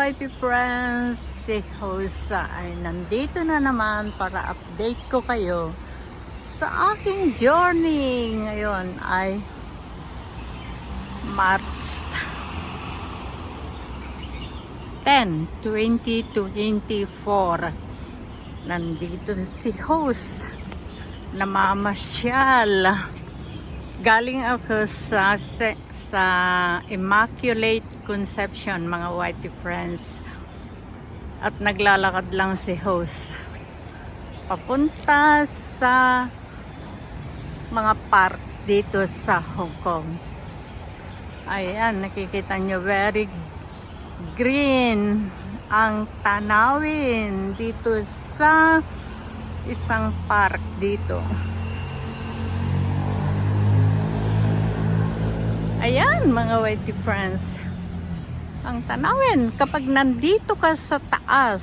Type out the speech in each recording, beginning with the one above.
YP friends, si Hosa ay nandito na naman para update ko kayo sa aking journey. Ngayon ay March 10, 2024. Nandito si Host, namamasyal. Galing ako sa Immaculate Conception, mga YT friends. At naglalakad lang si Host papunta sa mga park dito sa Hong Kong. Ayan, nakikita nyo, very green ang tanawin dito sa isang park dito. Ayan, mga YT friends, ang tanawin kapag nandito ka sa taas.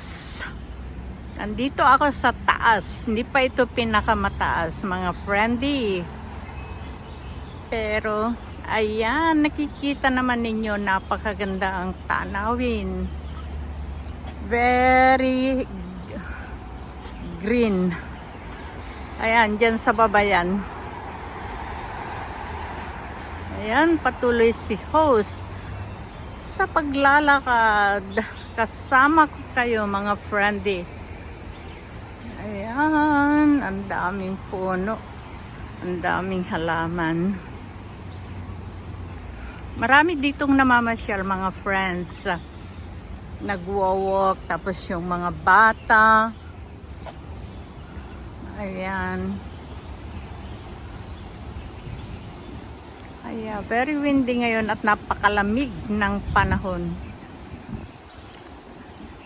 Nandito ako sa taas, hindi pa ito pinakamataas, mga friendly. Pero ayan, nakikita naman ninyo, napakaganda ang tanawin. Very green. Ayan, dyan sa baba yan. Ayan, patuloy si Host sa paglalakad. Kasama ko kayo, mga friendly. Ayan, ang daming puno. Ang daming halaman. Marami ditong namamasyal, mga friends. Nagwo-walk, tapos yung mga bata. Ayan. Ayan, very windy ngayon at napakalamig ng panahon.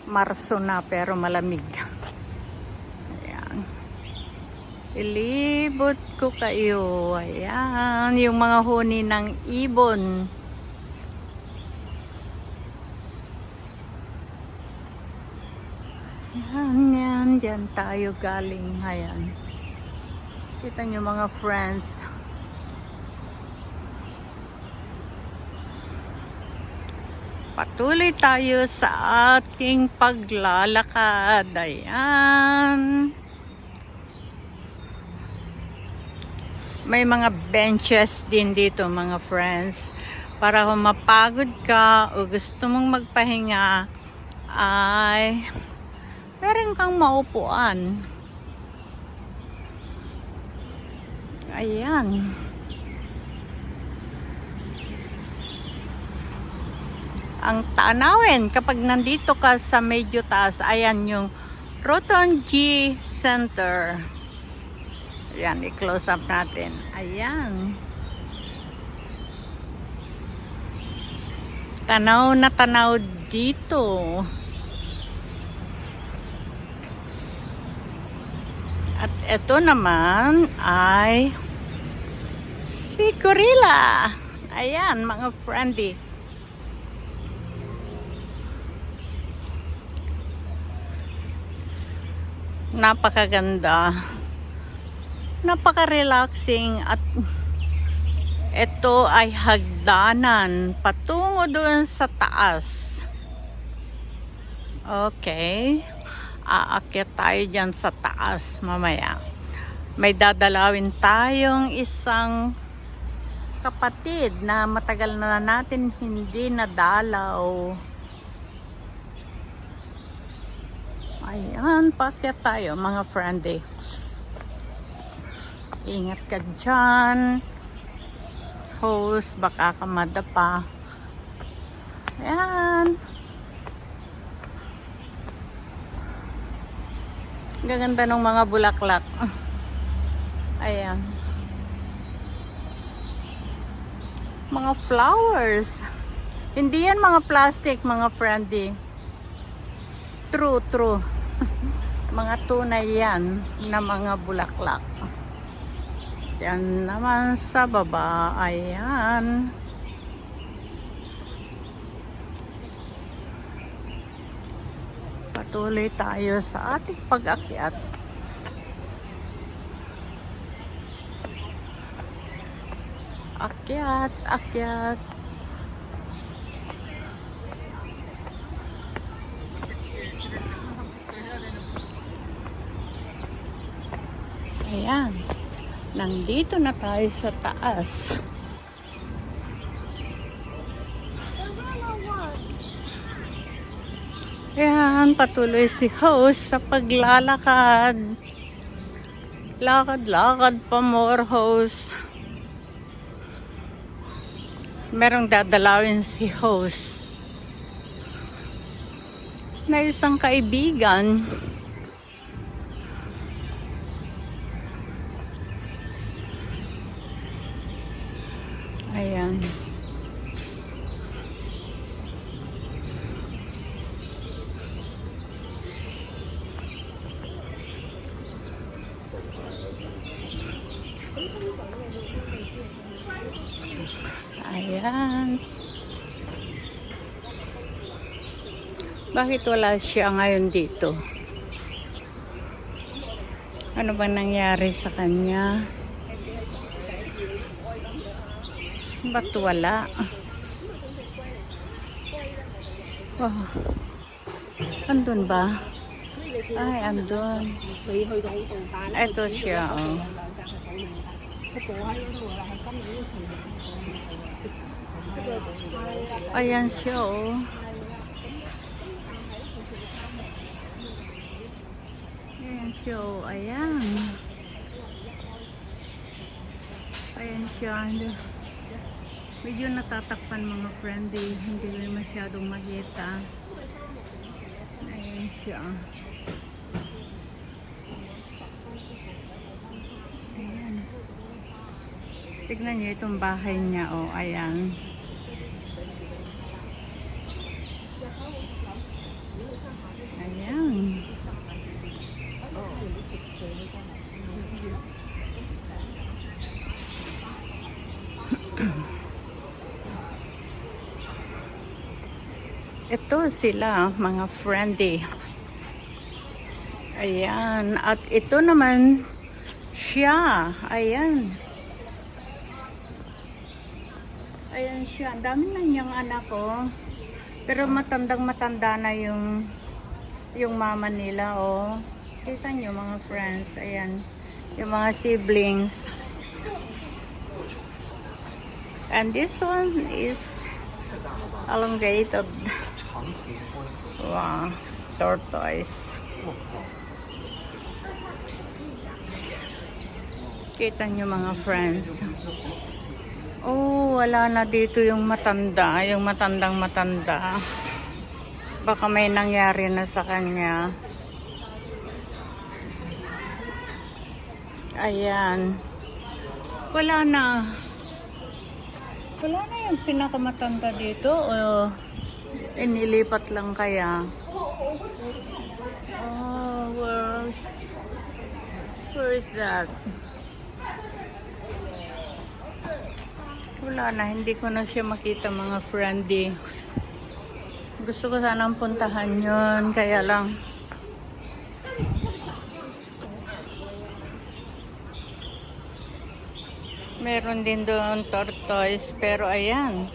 Marso na pero malamig. Ayan. Ilibot ko kayo. Ayan, yung mga huni ng ibon. Ayan, dyan tayo galing. Ayan. Kita nyo, mga friends. Patuloy tayo sa ating paglalakad. Ayan. May mga benches din dito, mga friends. Para kung mapagod ka o gusto mong magpahinga, ay meron kang maupuan. Ayan. Ang tanawin kapag nandito ka sa medyo taas, ayan yung Rotongji Center. Ayan, i-close up natin. Ayan. Tanaw na tanaw dito. At ito naman ay si Gorilla. Ayan, mga friendly. Napakaganda, napaka-relaxing, at ito ay hagdanan patungo doon sa taas. Okay, aakyat tayo dyan sa taas mamaya. May dadalawin tayong isang kapatid na matagal na natin hindi nadalaw. Ayan, paakyat tayo, mga friendly. Ingat ka dyan. Host, baka ka madapa. Ayan. Gaganda ng mga bulaklak. Ayan. Mga flowers. Hindi yan mga plastic, mga friendly. True, true. Mga tunay yan na mga bulaklak. Yan naman sa baba. Ayan. Patuloy tayo sa ating pag-akyat. Akyat, akyat. Nandito na tayo sa taas. Ayan, patuloy si host sa paglalakad. Lakad-lakad pa more host. Merong dadalawin si host na isang kaibigan. Ayan. Ayan. Bakit wala siya ngayon dito? Ano ba nangyari sa kanya? Ba't wala? Oh. Andun ba? Ay, andun. Ito siya, oh. Ayan siya, oh. Ayan siya, oh. Ayan. Ayan siya. Medyo natatakpan mga friend, eh. Hindi rin masyadong makita. Ayan siya. Ayan. Tignan niyo itong bahay niya, oh. Ayan. Ayan. Ito sila, mga friendly. Ayan. At ito naman, siya. Ayan. Ayan siya. Ang dami na niyang anak, oh. Pero matandang-matanda na yung mama nila, oh. Kita niyo, mga friends. Ayan. Yung mga siblings. And this one is elongated. Wow, tortoise. Kita nyo mga friends. Oh, wala na dito yung matanda, yung matandang-matanda. Baka may nangyari na sa kanya. Ayan. Wala na. Wala na yung pinakamatanda dito. O inilipat lang kaya. Oh, where is that? Wala na, hindi ko na siya makita mga friendly. Gusto ko sanang puntahan yun, kaya lang meron din doon tortoise, pero ayan,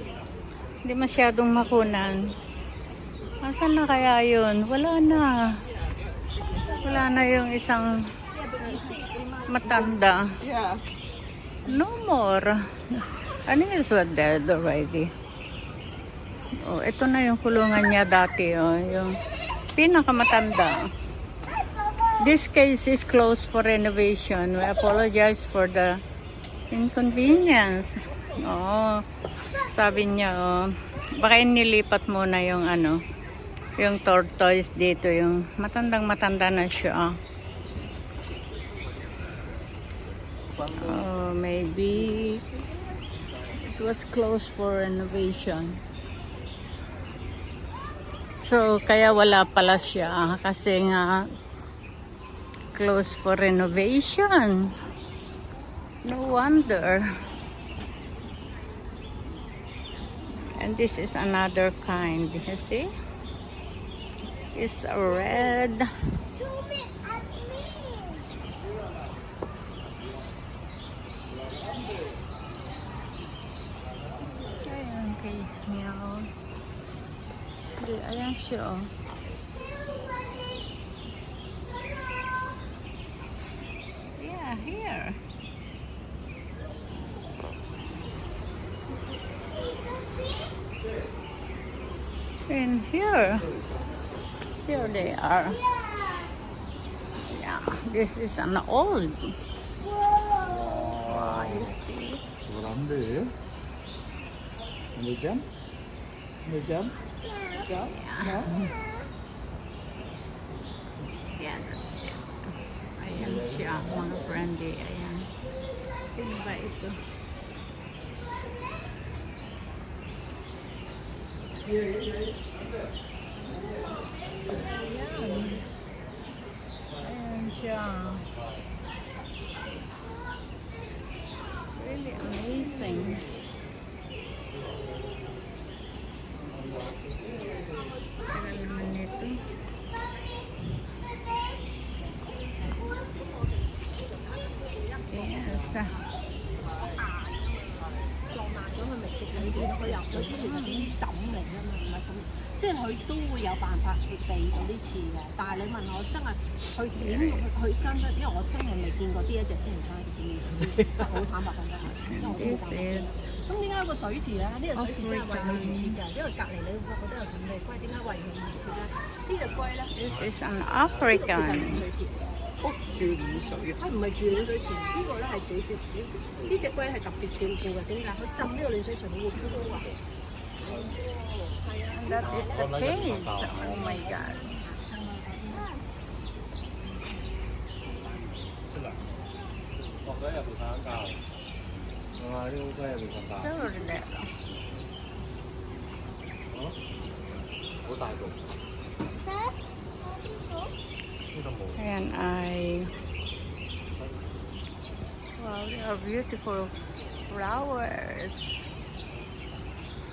hindi masyadong makunan. Asan na kaya yun? Wala na. Wala na yung isang matanda. No more. I think it's dead already. Oh, ito na yung kulungan niya dati. Oh, yung pinakamatanda. This case is closed for renovation. We apologize for the inconvenience. Oh, sabi niya, oh, baka inilipat muna yung ano, yung tortoise dito, yung matandang-matanda na siya. Oh, maybe it was closed for renovation. So, kaya wala pala siya kasi nga closed for renovation. No wonder. And this is another kind, you see? It's a red. Ayan, cage niya, oh. Hindi, ayan siya, oh. Yeah, here. And here they are. Yeah, this is an old. Wow, you see? Grande. Can you jump? Can you jump? Jump? No? Yan. Ayan siya, mga brandy. Ayan. Sino ba ito? Ayan. Ayan siya. Really amazing. Tagal naman nito. Yes. 撞爛咗佢咪食裏邊，佢有啲其實呢啲枕嚟㗎嘛，唔係咁，即係佢都會有辦法去避到呢次嘅。但係你問我真係去點去真咧，因為我真係未見過呢一隻仙人掌係點樣食先，真係好坦白講真係，因為我都冇辦法。咁點解有個水池咧？呢個水池真係為佢而設嘅，因為隔離你會覺得有咁嘅龜，點解為佢而設咧？呢隻龜咧， This is an 呢個其實係 African. 暖水池。屋住暖水，唔係住暖水池，呢個咧係少少子，呢只龜係特別照顧嘅。點解？佢浸呢個暖水池，佢會飄高啊！係啊， That is the case. Oh my gosh. 落咗入邊瞓緊覺。哇！呢個烏龜入邊瞓覺。 So little. 好大個。呢度冇。 And I. Wow, they are beautiful flowers.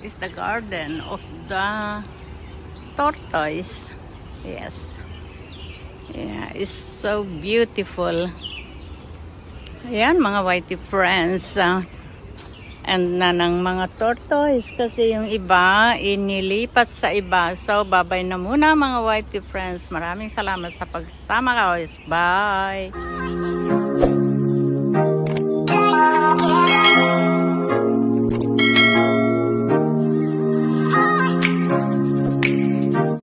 It's the garden of the tortoise. Yes. Yeah, it's so beautiful. Ayan, mga whitey friends. And na ng mga tortoise kasi yung iba inilipat sa iba. So, babay na muna mga whitey friends. Maraming salamat sa pagsama guys. Bye!